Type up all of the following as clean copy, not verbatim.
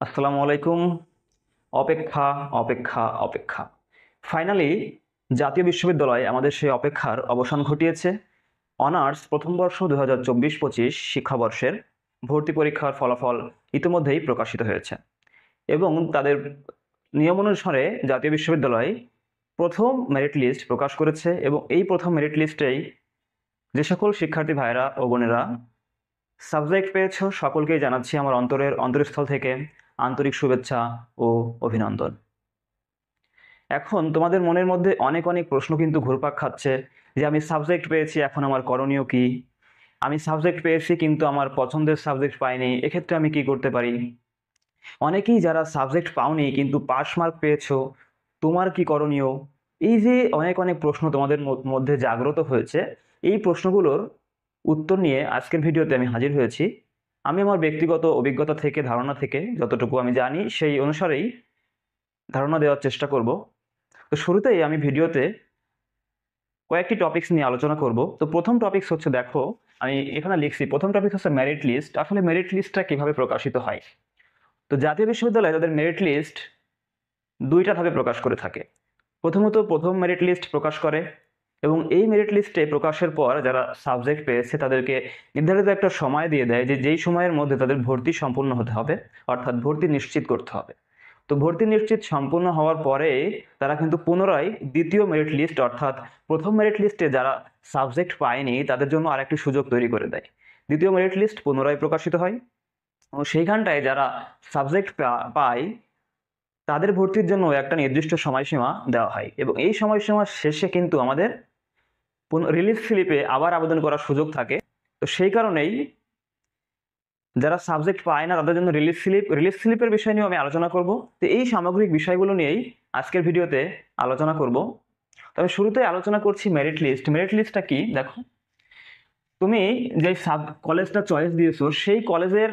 আসসালামু আলাইকুম। অপেক্ষা অপেক্ষা অপেক্ষা ফাইনালি জাতীয় বিশ্ববিদ্যালয় আমাদের সেই অপেক্ষার অবসান ঘটিয়েছে। অনার্স প্রথম বর্ষ 2024-25 শিক্ষাবর্ষের ভর্তি পরীক্ষার ফলাফল ইতিমধ্যেই প্রকাশিত হয়েছে এবং তাদের নিয়ম অনুসারে জাতীয় বিশ্ববিদ্যালয় প্রথম মেরিট লিস্ট প্রকাশ করেছে এবং এই প্রথম মেরিট লিস্টেই যে সকল শিক্ষার্থী ভাইরা ও বোনেরা সাবজেক্ট পেয়েছো সকলকেই জানাচ্ছি আমার অন্তরস্থল থেকে আন্তরিক শুভেচ্ছা ও অভিনন্দন। এখন তোমাদের মনের মধ্যে অনেক অনেক প্রশ্ন কিন্তু ঘুরপাক খাচ্ছে যে আমি সাবজেক্ট পেয়েছি, এখন আমার করণীয় কি? আমি সাবজেক্ট পেয়েছি কিন্তু আমার পছন্দের সাবজেক্ট পাইনি, এক্ষেত্রে আমি কি করতে পারি? অনেকেই যারা সাবজেক্ট পাওনি কিন্তু পাস মার্ক পেয়েছো, তোমার কি করণীয়? এই যে অনেক অনেক প্রশ্ন তোমাদের মধ্যে জাগ্রত হয়েছে, এই প্রশ্নগুলোর উত্তর নিয়ে আজকের ভিডিওতে আমি হাজির হয়েছি। আমি আমার ব্যক্তিগত অভিজ্ঞতা থেকে, ধারণা থেকে যতটুকু আমি জানি সেই অনুসারেই ধারণা দেওয়ার চেষ্টা করব। তো শুরুতেই আমি ভিডিওতে কয়েকটি টপিকস নিয়ে আলোচনা করব। তো প্রথম টপিকস হচ্ছে, দেখো আমি এখানে লিখছি, প্রথম টপিক হচ্ছে মেরিট লিস্ট। আসলে মেরিট লিস্টটা কিভাবে প্রকাশিত হয়? তো জাতীয় বিশ্ববিদ্যালয় তাদের মেরিট লিস্ট দুইটা ভাবে প্রকাশ করে থাকে। প্রথমত প্রথম মেরিট লিস্ট প্রকাশ করে এবং এই মেরিট লিস্টে প্রকাশের পর যারা সাবজেক্ট পেয়েছে তাদেরকে নির্ধারিত একটা সময় দিয়ে দেয় যে যেই সময়ের মধ্যে তাদের ভর্তি সম্পূর্ণ হতে হবে, অর্থাৎ ভর্তি নিশ্চিত করতে হবে। তো ভর্তি নিশ্চিত সম্পূর্ণ হওয়ার পরে তারা কিন্তু পুনরায় দ্বিতীয় মেরিট লিস্ট, অর্থাৎ প্রথম মেরিট লিস্টে যারা সাবজেক্ট পায়নি তাদের জন্য আরেকটি সুযোগ তৈরি করে দেয়। দ্বিতীয় মেরিট লিস্ট পুনরায় প্রকাশিত হয় এবং সেইখানটায় যারা সাবজেক্ট পায় তাদের ভর্তির জন্য একটা নির্দিষ্ট সময়সীমা দেওয়া হয় এবং এই সময়সীমা শেষে কিন্তু আমাদের রিলিজ স্লিপে আবার আবেদন করার সুযোগ থাকে। তো সেই কারণেই যারা সাবজেক্ট পায় না তাদের জন্য রিলিজ স্লিপের বিষয় নিয়েও আমি আলোচনা করব। তো এই সামগ্রিক বিষয়গুলো নিয়েই আজকের ভিডিওতে আলোচনা করব। তবে শুরুতে আলোচনা করছি মেরিট লিস্ট। মেরিট লিস্টটা কি? দেখো, তুমি যে কলেজটা চয়েস দিয়েছো সেই কলেজের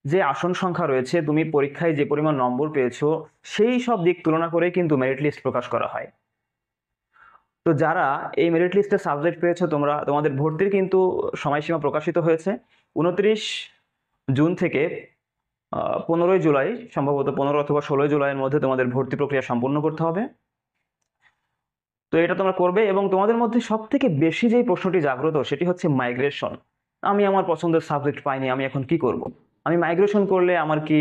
যে আসন সংখ্যা রয়েছে, তুমি পরীক্ষায় যে পরিমাণ নম্বর পেয়েছো, সেই সব দিক তুলনা করে কিন্তু মেরিট লিস্ট প্রকাশ করা হয়। তো যারা এই মেরিট লিস্টে সাবজেক্ট পেয়েছো, তোমাদের ভর্তির কিন্তু সময়সীমা প্রকাশিত হয়েছে 29 জুন থেকে 15 জুলাই, সম্ভবত 15 অথবা 16 জুলাইয়ের মধ্যে তোমাদের ভর্তি প্রক্রিয়া সম্পূর্ণ করতে হবে। তো এটা তোমরা করবে এবং তোমাদের মধ্যে সব থেকে বেশি যেই প্রশ্নটি জাগ্রত সেটি হচ্ছে মাইগ্রেশন। আমি আমার পছন্দের সাবজেক্ট পাইনি, আমি এখন কি করব? আমি মাইগ্রেশন করলে আমার কি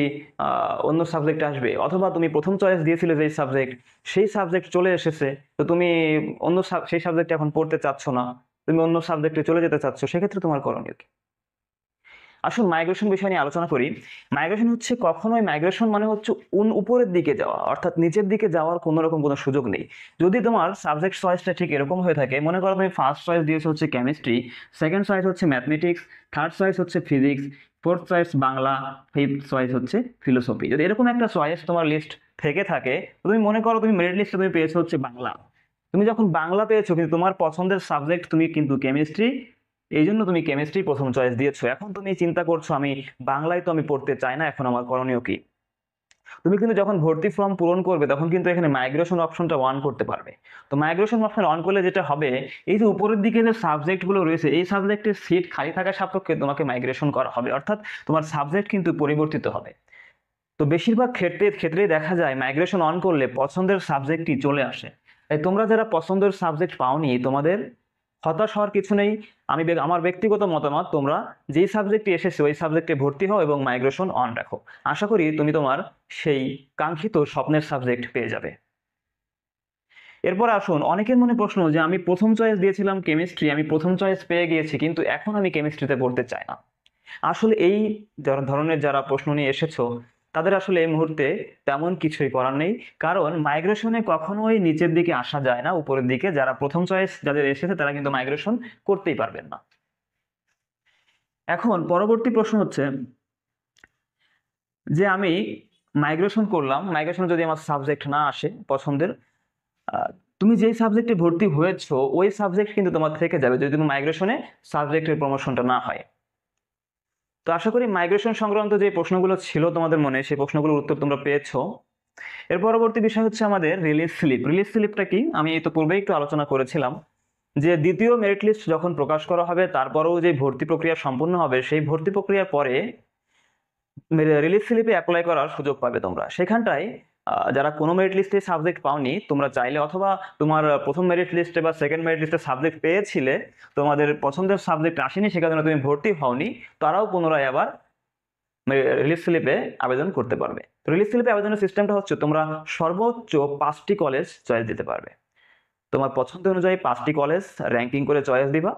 অন্য সাবজেক্ট আসবে? অথবা তুমি প্রথম চয়েস দিয়েছিলে যেই সাবজেক্ট, সেই সাবজেক্ট চলে এসেছে, তো তুমি সেই সাবজেক্ট এখন পড়তে চাচ্ছ না, তুমি অন্য সাবজেক্টে চলে যেতে চাচ্ছ, সেক্ষেত্রে তোমার করণীয় কি? আসুন মাইগ্রেশন বিষয় নিয়ে আলোচনা করি। মাইগ্রেশন হচ্ছে, কখনোই মাইগ্রেশন মানে হচ্ছে উপরের দিকে যাওয়া, অর্থাৎ নিচের দিকে যাওয়ার কোনো রকম কোনো সুযোগ নেই। যদি তোমার সাবজেক্ট চয়েসটা ঠিক এরকম হয়ে থাকে, মনে করো তুমি ফার্স্ট চয়েস দিয়েছো হচ্ছে কেমিস্ট্রি, সেকেন্ড চয়েস হচ্ছে ম্যাথমেটিক্স, থার্ড চয়েস হচ্ছে physics, fourth choice Bangla, fifth choice হচ্ছে ফিলোসফি। যদি এরকম একটা চয়েস তোমার লিস্ট থেকে থাকে, তুমি মনে করো তুমি মেরিট লিস্টে তুমি পেয়েছো হচ্ছে বাংলা। তুমি যখন বাংলা পেয়েছো কিন্তু তোমার পছন্দের সাবজেক্ট তুমি কিন্তু কেমিস্ট্রি, এই জন্য তুমি কেমিস্ট্রি প্রথম চয়েস দিয়েছো। এখন তুমি চিন্তা করছো আমি বাংলায় তো আমি পড়তে চাই না, এখন আমার করণীয় কি? তুমি কিন্তু যখন ভর্তি ফর্ম পূরণ করবে তখন কিন্তু এখানে মাইগ্রেশন অপশনটা অন করতে পারবে। তো মাইগ্রেশন অপশন অন করলে যেটা হবে, এই যে উপরের দিকে যে সাবজেক্টগুলো রয়েছে এই সাবজেক্টের সিট খালি থাকা সাপেক্ষে তোমাকে মাইগ্রেশন করা হবে, অর্থাৎ তোমার সাবজেক্ট কিন্তু পরিবর্তিত হবে। তো বেশিরভাগ ক্ষেত্রেই দেখা যায় মাইগ্রেশন অন করলে পছন্দের সাবজেক্টই চলে আসে। তাই তোমরা যারা পছন্দের সাবজেক্ট পাওনি, তোমাদের হতাশ হওয়ার কিছু নেই। আমার ব্যক্তিগত মতামত, তোমরা যেই সাবজেক্টে এসেছো ওই সাবজেক্টে ভর্তি হও এবং মাইগ্রেশন অন রাখো। আশা করি তুমি তোমার সেই কাঙ্ক্ষিত স্বপ্নের সাবজেক্ট পেয়ে যাবে। এরপর আসুন, অনেকের মনে প্রশ্ন যে আমি প্রথম চয়েস দিয়েছিলাম কেমিস্ট্রি, আমি প্রথম চয়েস পেয়ে গিয়েছি কিন্তু এখন আমি কেমিস্ট্রিতে পড়তে চাই না। আসলে এই ধরনের যারা প্রশ্ন নিয়ে এসেছো তাদের আসলে এই মুহূর্তে তেমন কিছুই করার নেই, কারণ মাইগ্রেশনে কখনোই নিচের দিকে আসা যায় না, উপরের দিকে। যারা প্রথম চয়েস যাদের এসেছে তারা কিন্তু মাইগ্রেশন করতেই পারবেন না। এখন পরবর্তী প্রশ্ন হচ্ছে যে আমি মাইগ্রেশন করলাম, মাইগ্রেশন যদি আমার সাবজেক্ট না আসে পছন্দের, তুমি যেই সাবজেক্টে ভর্তি হয়েছো ওই সাবজেক্ট কিন্তু তোমার থেকে যাবে যদি তুমি মাইগ্রেশনে সাবজেক্টের প্রমোশনটা না হয়। তো আশা করি মাইগ্রেশন সংক্রান্ত যে প্রশ্নগুলো ছিল তোমাদের মনে, সেই প্রশ্নগুলোর উত্তর তোমরা পেয়েছো। এর পরবর্তী বিষয় হচ্ছে আমাদের রিলিজ স্লিপ। রিলিজ স্লিপটা কি? আমি এই তো পূর্বেই একটু আলোচনা করেছিলাম যে দ্বিতীয় মেরিট লিস্ট যখন প্রকাশ করা হবে তারপরেও যে ভর্তি প্রক্রিয়া সম্পূর্ণ হবে, সেই ভর্তি প্রক্রিয়ার পরে রিলিজ স্লিপে অ্যাপ্লাই করার সুযোগ পাবে তোমরা। সেখানটায় যারা কোনো মেরিট লিস্টে সাবজেক্ট পাওনি, তোমরা চাইলে, অথবা তোমার প্রথম মেরিট লিস্টে বা সেকেন্ড মেরিট লিস্টে সাবজেক্ট পেয়েছিলে, তোমাদের পছন্দের সাবজেক্ট আসেনি, সেখানে তুমি ভর্তি হওনি, তারাও পুনরায় আবার রিলিজ স্লিপে আবেদন করতে পারবে। রিলিজ স্লিপে আবেদনের সিস্টেমটা হচ্ছে, তোমরা সর্বোচ্চ 5টি কলেজ চয়েস দিতে পারবে। তোমার পছন্দ অনুযায়ী 5টি কলেজ র্যাঙ্কিং করে চয়েস দিবা,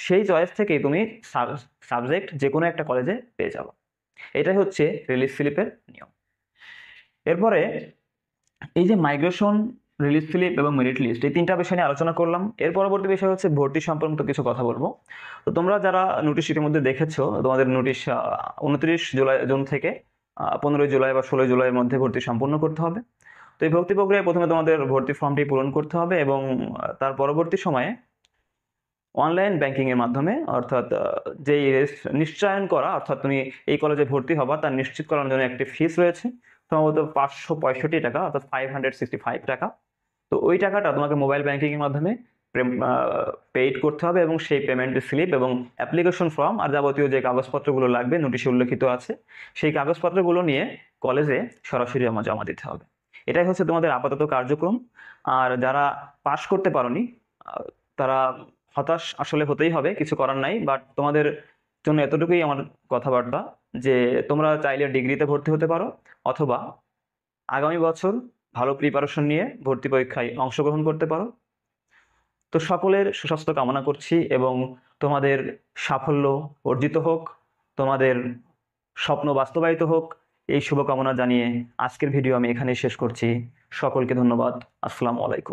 সেই চয়েস থেকেই তুমি সাবজেক্ট যে কোনো একটা কলেজে পেয়ে যাবে। এটাই হচ্ছে রিলিজ স্লিপের নিয়ম। এরপরে এই যে মাইগ্রেশন, রিলিজ স্লিপ এবং মেরিট লিস্ট, এই 3টা বিষয় নিয়ে আলোচনা করলাম। এর পরবর্তী বিষয় হচ্ছে ভর্তি সংক্রান্ত কিছু কথা বলবো। তো তোমরা যারা নোটিশ ইতিমধ্যে দেখেছো, তোমাদের নোটিশ 29 জুন থেকে 15 জুলাই বা 16 জুলাইয়ের মধ্যে ভর্তি সম্পূর্ণ করতে হবে। তো এই ভর্তি প্রক্রিয়ায় প্রথমে তোমাদের ভর্তি ফর্মটি পূরণ করতে হবে, এবং তার পরবর্তী সময়ে অনলাইন ব্যাংকিং এর মাধ্যমে, অর্থাৎ যেই নিশ্চয়ন করা, অর্থাৎ তুমি এই কলেজে ভর্তি হবা তার নিশ্চিত করার জন্য একটি ফিস রয়েছে, সম্ভবত 565 টাকা, অর্থাৎ 565 টাকা। তো ওই টাকাটা তোমাকে মোবাইল ব্যাংকিং এর মাধ্যমে পেইড করতে হবে, এবং সেই পেমেন্ট স্লিপ এবং অ্যাপ্লিকেশন ফর্ম আর যাবতীয় যে কাগজপত্রগুলো লাগবে নোটিশে উল্লেখিত আছে, সেই কাগজপত্রগুলো নিয়ে কলেজে সরাসরি জমা দিতে হবে। এটাই হচ্ছে তোমাদের আপাতত কার্যক্রম। আর যারা পাশ করতে পারোনি, তারা হতাশ আসলে হতেই হবে, কিছু করার নাই। বাট তোমাদের জন্য এতটুকুই আমার কথাবার্তা, যে তোমরা চাইলে ডিগ্রিতে ভর্তি হতে পারো, অথবা আগামী বছর ভালো প্রিপারেশন নিয়ে ভর্তি পরীক্ষায় অংশগ্রহণ করতে পারো। তো সকলের সুস্বাস্থ্য কামনা করছি, এবং তোমাদের সাফল্য অর্জিত হোক, তোমাদের স্বপ্ন বাস্তবায়িত হোক, এই শুভকামনা জানিয়ে আজকের ভিডিও আমি এখানেই শেষ করছি। সকলকে ধন্যবাদ। আসসালামু আলাইকুম।